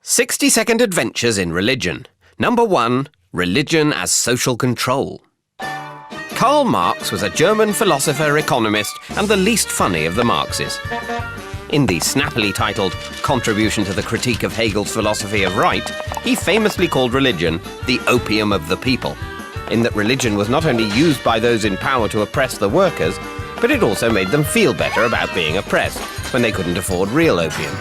60-second adventures in religion. Number 1. Religion as social control. Karl Marx was a German philosopher, economist, and the least funny of the Marxes. In the snappily titled Contribution to the Critique of Hegel's Philosophy of Right, he famously called religion the opium of the people, in that religion was not only used by those in power to oppress the workers, but it also made them feel better about being oppressed when they couldn't afford real opium.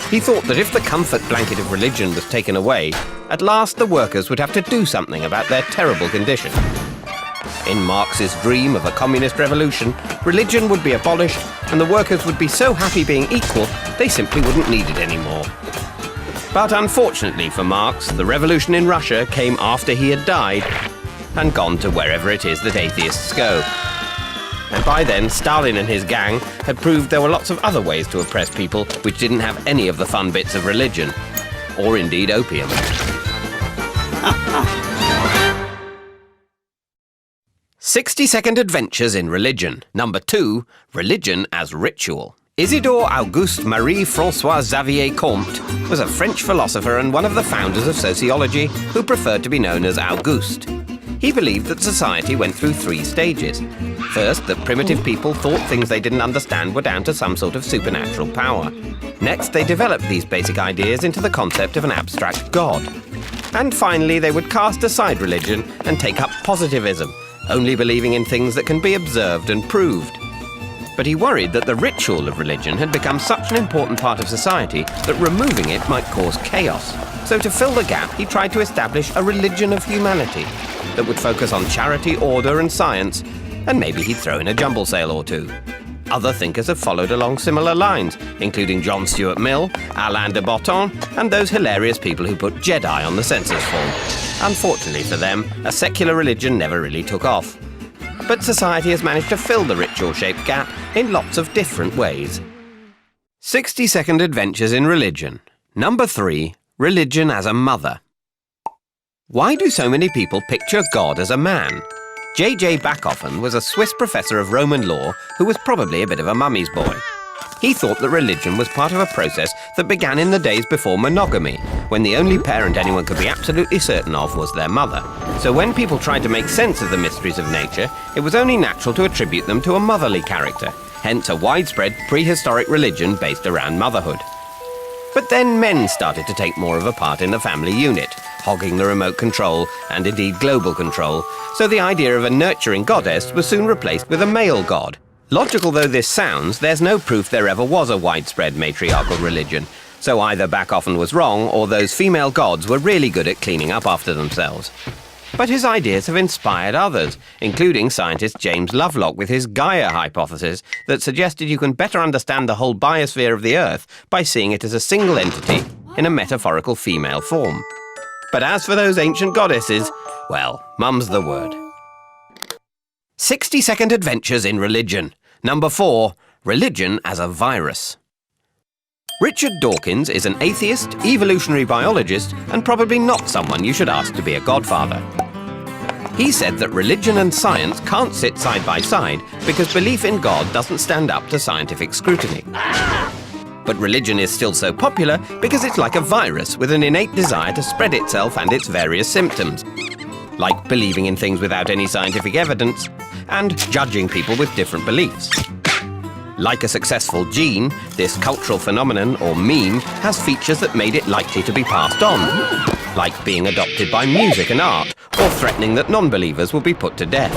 He thought that if the comfort blanket of religion was taken away, at last the workers would have to do something about their terrible condition. In Marx's dream of a communist revolution, religion would be abolished and the workers would be so happy being equal, they simply wouldn't need it anymore. But unfortunately for Marx, the revolution in Russia came after he had died and gone to wherever it is that atheists go. And by then, Stalin and his gang had proved there were lots of other ways to oppress people which didn't have any of the fun bits of religion, or indeed opium. 60-second adventures in religion. Number 2. Religion as ritual. Isidore Auguste Marie-François Xavier Comte was a French philosopher and one of the founders of sociology who preferred to be known as Auguste. He believed that society went through 3 stages. First, that primitive people thought things they didn't understand were down to some sort of supernatural power. Next, they developed these basic ideas into the concept of an abstract God. And finally, they would cast aside religion and take up positivism, only believing in things that can be observed and proved. But he worried that the ritual of religion had become such an important part of society that removing it might cause chaos. So to fill the gap, he tried to establish a religion of humanity that would focus on charity, order and science, and maybe he'd throw in a jumble sale or two. Other thinkers have followed along similar lines, including John Stuart Mill, Alain de Botton, and those hilarious people who put Jedi on the census form. Unfortunately for them, a secular religion never really took off. But society has managed to fill the ritual-shaped gap in lots of different ways. 60-second adventures in religion. Number 3. Religion as a mother. Why do so many people picture God as a man? J.J. Bachofen was a Swiss professor of Roman law who was probably a bit of a mummy's boy. He thought that religion was part of a process that began in the days before monogamy, when the only parent anyone could be absolutely certain of was their mother. So when people tried to make sense of the mysteries of nature, it was only natural to attribute them to a motherly character, hence a widespread prehistoric religion based around motherhood. But then men started to take more of a part in the family unit, hogging the remote control and indeed global control, so the idea of a nurturing goddess was soon replaced with a male god. Logical though this sounds, there's no proof there ever was a widespread matriarchal religion, so either Bachofen was wrong or those female gods were really good at cleaning up after themselves. But his ideas have inspired others, including scientist James Lovelock with his Gaia hypothesis that suggested you can better understand the whole biosphere of the Earth by seeing it as a single entity in a metaphorical female form. But as for those ancient goddesses, well, mum's the word. 60-second adventures in religion. Number 4. Religion as a virus. Richard Dawkins is an atheist, evolutionary biologist, and probably not someone you should ask to be a godfather. He said that religion and science can't sit side by side because belief in God doesn't stand up to scientific scrutiny. But religion is still so popular because it's like a virus with an innate desire to spread itself and its various symptoms, like believing in things without any scientific evidence and judging people with different beliefs. Like a successful gene, this cultural phenomenon, or meme, has features that made it likely to be passed on, like being adopted by music and art, or threatening that non-believers will be put to death.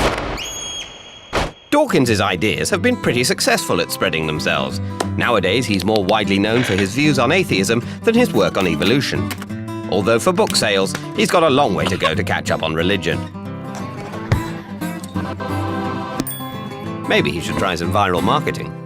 Dawkins' ideas have been pretty successful at spreading themselves. Nowadays, he's more widely known for his views on atheism than his work on evolution. Although for book sales, he's got a long way to go to catch up on religion. Maybe he should try some viral marketing.